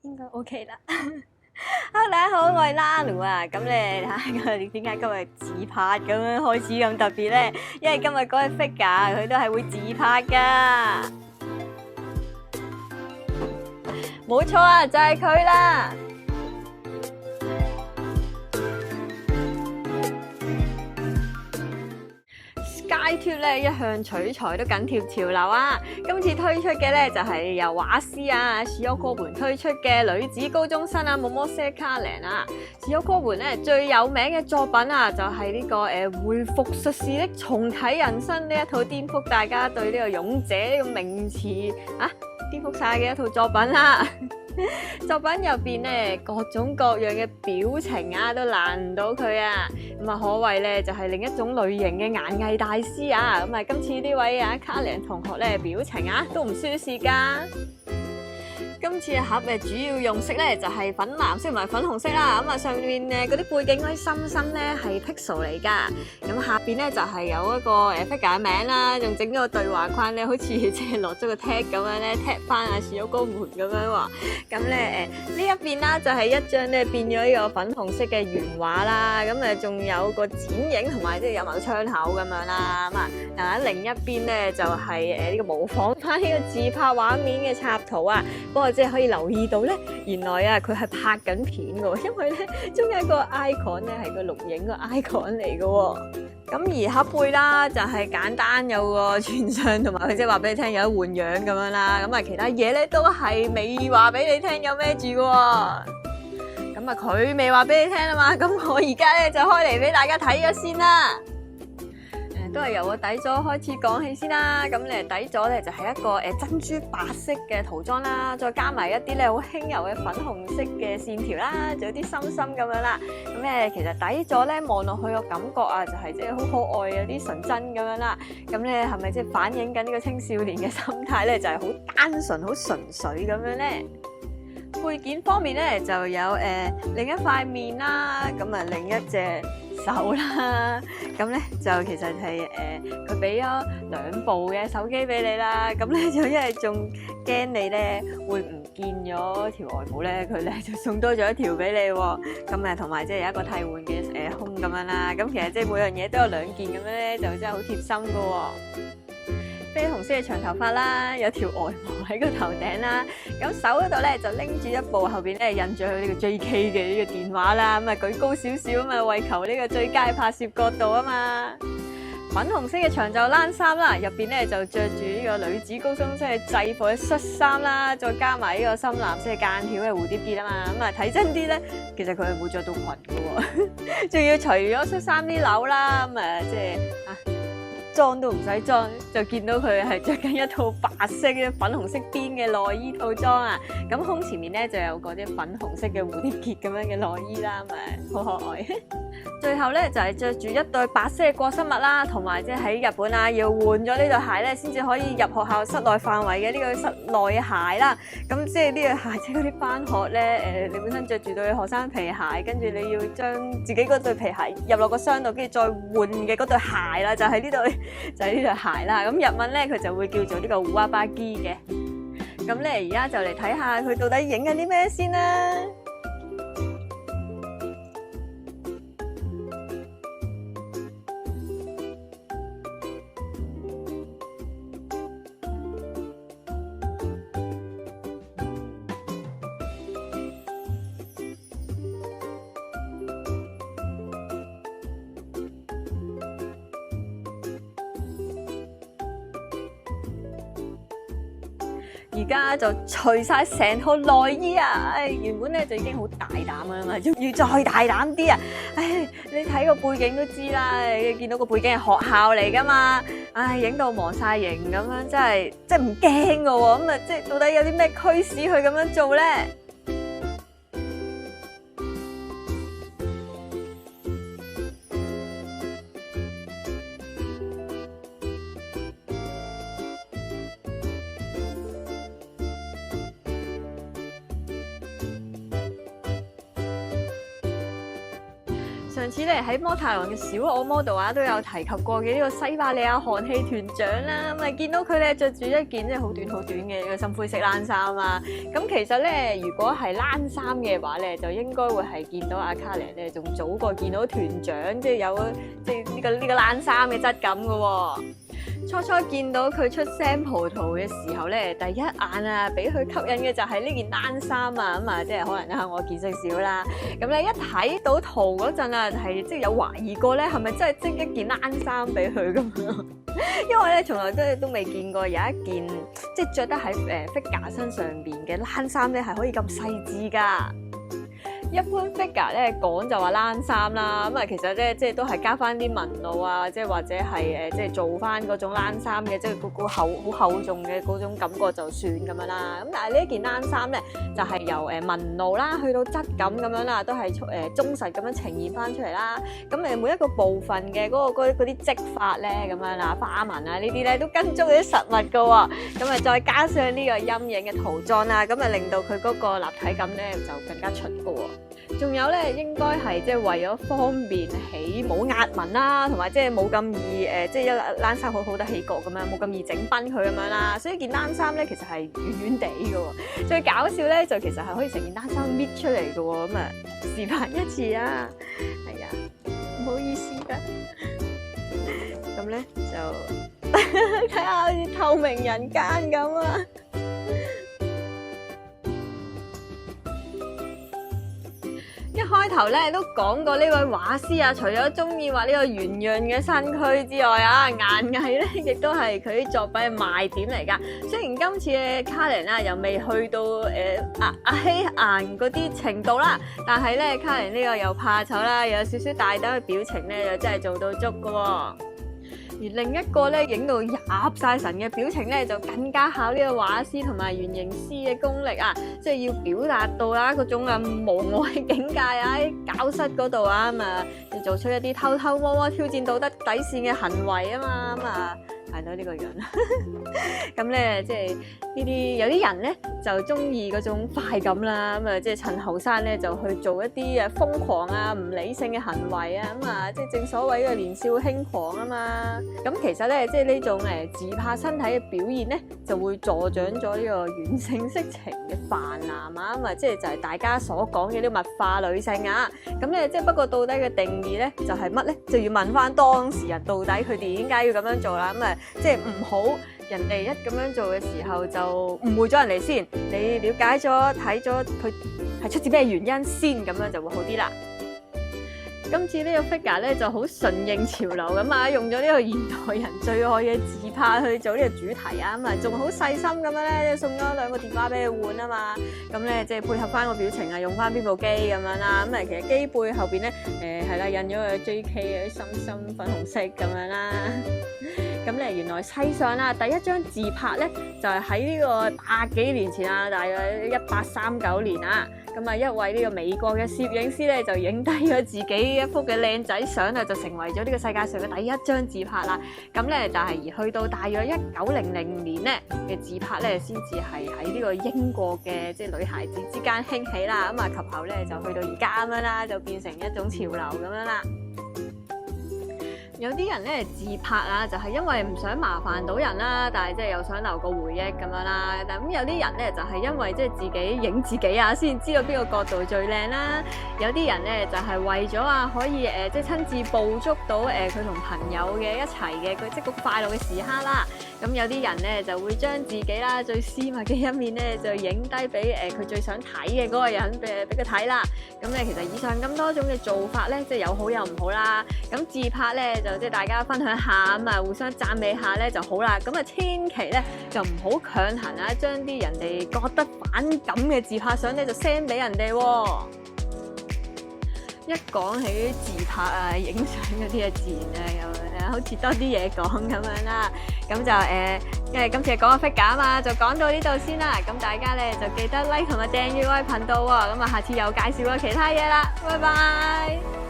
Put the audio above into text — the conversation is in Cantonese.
應該 OK 啦。Hello，大家好，我係 Lalu 啊。咁咧睇下點解今日自拍咁樣開始咁特別咧？因為今日嗰個 figure 佢都係會自拍噶。冇錯啊，就係佢啦。SkyTube 咧一向取材都緊貼潮流啊！今次推出嘅咧就係由畫師啊史丘哥門推出嘅女子高中生啊Momose Karen啊。史丘哥門咧最有名嘅作品啊就係呢個回復術士的重啟人生呢一套顛覆大家對呢個勇者呢個名詞啊顛覆晒嘅一套作品啦。作品入邊咧各種各樣嘅表情啊都難唔到佢啊，咁啊可謂咧就係另一種類型嘅顏藝大師啊，咁啊今次呢位啊卡玲同學咧表情啊都唔輸蝕噶。今次嘅盒嘅主要用色咧就係粉藍色同埋粉紅色啦，咁啊上面嗰啲背景嗰啲心心咧係 pixel 嚟噶，咁下邊咧就係有一個figure 嘅名啦，仲整咗個對話框咧，好似即係落咗個 tag 咁樣咧 tag 翻啊史丘哥門咁樣喎，咁咧呢一邊啦就係一張咧變咗呢個粉紅色嘅原畫啦，咁啊仲有個剪影同埋即係有埋個窗口咁樣啦，咁啊喺另一邊咧就係呢個模仿翻呢個自拍畫面嘅插圖啊，不過即係可以留意到咧，原來啊佢係拍緊片嘅，因為咧中間個 icon 咧係個錄影個 icon 嚟嘅。咁而盒背啦就係簡單有個全相，同埋佢即係話俾你聽有得換樣咁樣啦。咁啊其他嘢咧都係未話俾你聽有咩住嘅。咁啊佢未話俾你聽啊嘛，咁我而家咧就開嚟俾大家睇咗先啦。都係由個底座開始講起先啦，咁咧底座咧就係一個珍珠白色嘅塗裝啦，再加埋一啲咧好輕柔嘅粉紅色嘅線條啦，仲有啲心心咁樣啦。咁咧其實底座咧望落去個感覺啊，就係即係好可愛有啲純真咁樣啦。咁咧係咪即係反映緊呢個青少年嘅心態咧？就係好單純、好純粹咁樣咧。配件方面咧就有另一塊面啦，咁啊另一隻手啦，咁咧就其實係佢俾咗2部嘅手機俾你啦，咁咧就因為仲驚你咧會唔見咗條外帽咧，佢咧就送多咗1條俾你喎，咁啊同埋即係有一個替換嘅胸咁樣啦，咁其實即係每樣嘢都有2件咁樣咧，就真係好貼心噶喎。啡紅色嘅長頭髮啦，有條外帽喺個頭頂啦，咁手嗰度咧就拎住一部後邊咧印住佢呢個 JK 嘅呢個電話啦，咁啊舉高少少啊嘛，為求呢個最佳拍攝角度啊嘛。粉紅色嘅長袖冷衫啦，入邊咧就着住呢個女子高中生嘅制服嘅恤衫啦，再加埋呢個深藍色嘅間條嘅蝴蝶結啊嘛，咁啊睇真啲咧，其實佢係冇着到裙嘅喎，仲要除咗恤衫啲紐啦，咁啊即係啊。裝都唔使裝，就見到佢係着緊一套白色嘅粉紅色邊嘅內衣套裝啊！咁胸前面咧就有嗰啲粉紅色嘅蝴蝶結咁樣嘅內衣啦，咪好可愛。最後咧就係着住一對白色嘅過膝襪啦，同埋即係喺日本啊要換咗呢對鞋咧，先至可以入學校室內範圍嘅呢個室內嘅鞋啦。咁即係呢對鞋，即係嗰啲返學咧，你本身着住對學生皮鞋，跟住你要將自己嗰對皮鞋入落個箱度，跟住再換嘅嗰對鞋啦，就係呢對鞋啦。咁日文咧佢就會叫做呢個烏阿巴基嘅。咁咧而家就嚟睇下佢到底影緊啲咩先啦。而家就除晒成套內衣啊！原本咧就已經好大膽噶啦嘛，仲要再大膽啲啊！你睇個背景都知啦，你見到個背景係學校嚟噶嘛，影到忘晒形咁樣，真係唔驚噶喎！咁啊，即係到底有啲咩驅使佢咁樣做咧？上次咧喺摩太郎嘅小惡魔度啊，都有提及過嘅呢個西伯利亞寒氣團長啦，咁啊見到佢咧着住一件即係好短嘅一個深灰色冷衫啊，咁其實咧如果係冷衫嘅話咧，就應該會係見到阿卡莉咧仲早過見到團長，即係有即係呢個冷衫嘅質感噶喎。初見到佢出 sample 圖嘅時候咧，第一眼啊，俾佢吸引嘅就係呢件冷衫啊，咁啊，即係可能啊，我見識少啦。咁咧一睇到圖嗰陣啊，係即係有懷疑過咧，係咪真係織一件冷衫俾佢咁樣？因為咧，從來都未見過有一件即係着得喺figure 身上邊嘅冷衫咧，係可以咁細緻噶。一般 figure 咧講就話冷衫啦，咁啊其實咧即係都係加翻啲紋路啊，即係或者係即係做翻嗰種冷衫嘅，即係個好厚重嘅嗰種感覺就算咁樣啦。咁但係呢一件冷衫咧就係由紋路啦去到質感咁樣啦，都係忠實咁樣呈現翻出嚟啦。咁每一個部分嘅嗰啲織法咧咁樣啦，花紋啊呢啲咧都跟足啲實物噶喎。咁啊再加上呢個陰影嘅塗裝啦，咁啊令到佢嗰個立體感咧就更加出噶喎。仲有咧，應該係即係為咗方便起冇壓紋啦，同埋即係冇咁易即係一冷衫好得起角咁樣，冇咁易整崩佢咁樣啦。所以件冷衫咧其實係軟地嘅喎。最搞笑咧就其實係可以成件冷衫搣出嚟嘅喎。咁啊示範一次啊，係啊，唔好意思啊。咁咧就睇下好似透明人間咁啊！一開頭咧都講過呢位畫師啊，除咗中意畫呢個圓潤嘅身軀之外啊，顏藝咧亦都係佢啲作品嘅賣點嚟㗎。雖然今次嘅卡琳啊又未去到阿希顏嗰啲程度啦，但係咧卡琳呢個又怕醜啦，又有少少大膽嘅表情咧，又真係做到足㗎喎。而另一個咧影到入晒神嘅表情咧，就更加考呢個畫師同埋原型師嘅功力啊！即係要表達到啦嗰種無我嘅境界啊，喺教室嗰度啊咁啊，要做出一啲偷偷摸摸挑戰道德底線嘅行為啊嘛咁啊，係咯呢個樣。咁咧即係呢啲有啲人咧就中意嗰種快感啦，咁啊即係趁後生咧就去做一啲瘋狂啊唔理性嘅行為啊咁啊，即係正所謂嘅年少輕狂啊嘛。咁其實咧即係呢種自拍身體嘅表現咧，就會助長咗呢個軟性色情嘅泛濫啊咁啊，即係就係大家所講嘅啲物化女性啊。咁咧即係不過到底嘅定義咧就係乜咧？就要問翻當事人到底佢哋點解要咁樣做啦。咁啊即係唔好人哋一咁樣做嘅時候就誤會咗人哋先，你了解咗睇咗佢係出自咩原因先，咁樣就會好啲啦。今次呢個 figure 咧就好順應潮流咁啊，用咗呢個現代人最愛嘅自拍去做呢個主題啊，咁啊仲好細心咁樣咧，送咗2個電話俾佢換啊嘛，咁咧即係配合翻個表情啊，用翻邊部機咁樣啦，咁啊其實機背後邊咧係啦印咗個 JK 嘅心心粉紅色咁樣啦。咁咧原來世上啦第一張自拍咧就係喺呢個100幾年前啊，大約1839年啊。咁啊，一位呢個美國嘅攝影師咧，就影低咗自己一幅嘅靚仔相啊，就成為咗呢個世界上嘅第一張自拍啦。咁咧，但係而去到大約1900年咧嘅自拍咧，先至係喺呢個英國嘅即係女孩子之間興起啦。咁啊，及後咧就去到而家咁樣啦，就變成一種潮流咁樣啦。有啲人咧自拍啊，就係因為唔想麻煩到人啦，但係即係又想留個回憶咁樣啦。但咁有啲人咧就係因為即係自己影自己啊，先知道邊個角度最靚啦。有啲人咧就係為咗啊可以即係親自捕捉到佢同朋友嘅一齊嘅佢即係個快樂嘅時刻啦。咁有啲人咧就會將自己啦最私密嘅一面咧就影低俾佢最想睇嘅嗰個人俾佢睇啦。咁咧其實以上咁多種嘅做法咧，即係有好有唔好啦。咁自拍咧就即係大家分享下咁啊，互相讚美下咧就好啦。咁啊，千祈咧就唔好強行啊，將啲人哋覺得反感嘅自拍相咧就 send 俾人哋喎。一講起自拍啊、影相嗰啲啊，自然啊好似多啲嘢講咁樣啦。咁就因為今次講個 figure 啊嘛，就講到呢度先啦。咁大家咧就記得 like 同埋訂閱我嘅頻道喎。咁啊，下次又介紹過其他嘢啦。拜拜。